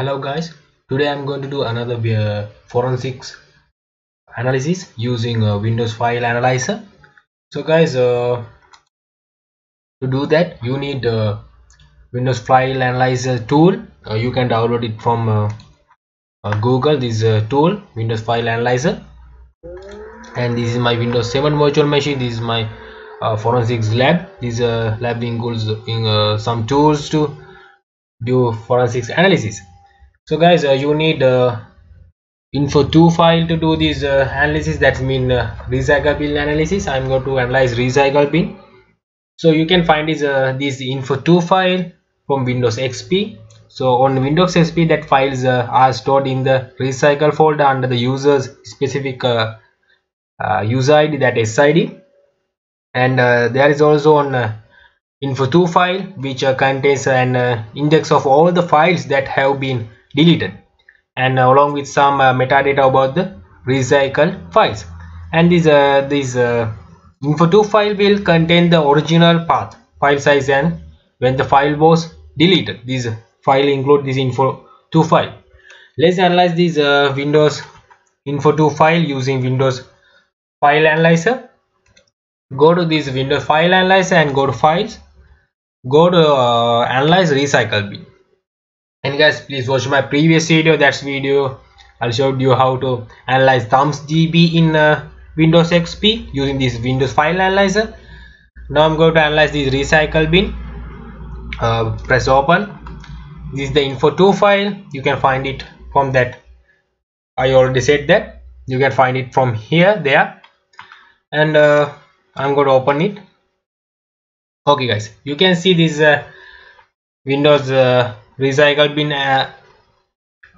Hello guys, today I'm going to do another forensics analysis using Windows File Analyzer. So guys, to do that you need Windows File Analyzer tool. You can download it from Google. This tool, Windows File Analyzer, and this is my Windows 7 virtual machine. This is my forensics lab. This lab includes some tools to do forensics analysis. So guys, you need info2 file to do this analysis. That means recycle bin analysis. I'm going to analyze recycle bin. So you can find this info2 file from Windows XP. So on Windows XP, that files are stored in the recycle folder under the user's specific user ID, that SID. And there is also an info2 file which contains an index of all the files that have been deleted, and along with some metadata about the recycle files. And this info2 file will contain the original path, file size, and when the file was deleted. This file include this info2 file. Let's analyze this Windows info2 file using Windows File Analyzer. Go to this Windows File Analyzer and go to Files. Go to Analyze Recycle Bin. And guys, please watch my previous video. That's video I showed you how to analyze thumbsdb in Windows XP using this Windows File Analyzer. Now I'm going to analyze this recycle bin. Press open. This is the info2 file. You can find it from that. I already said that you can find it from here, there, and I'm going to open it. Okay guys, you can see this Windows recycle bin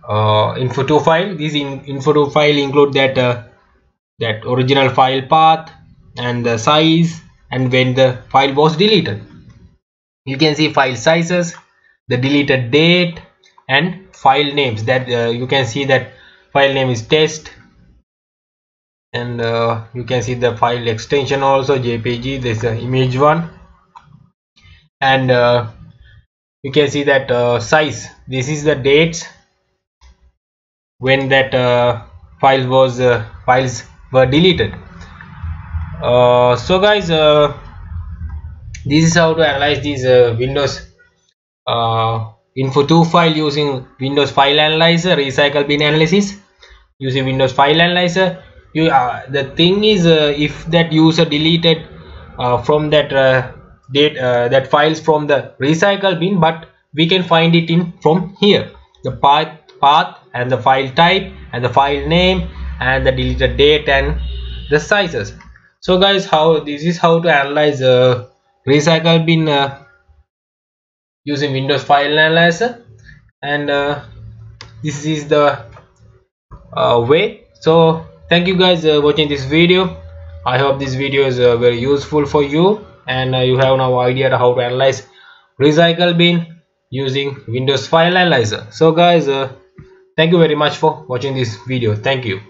info2 file. This info2 file include that that original file path and the size and when the file was deleted. You can see file sizes, the deleted date, and file names. That you can see that file name is test, and you can see the file extension also, JPG. This is image one, and you can see that size. This is the dates when that files were deleted. So guys, this is how to analyze these Windows info2 file using Windows File Analyzer recycle bin analysis using Windows File Analyzer. The thing is, if that user deleted from that date that files from the recycle bin, but we can find it in from here, the path and the file type and the file name and the deleted date and the sizes. So guys, this is how to analyze recycle bin using Windows File Analyzer, and this is the way. So thank you guys watching this video. I hope this video is very useful for you, and you have now idea how to analyze recycle bin using Windows File Analyzer. So guys, thank you very much for watching this video. Thank you.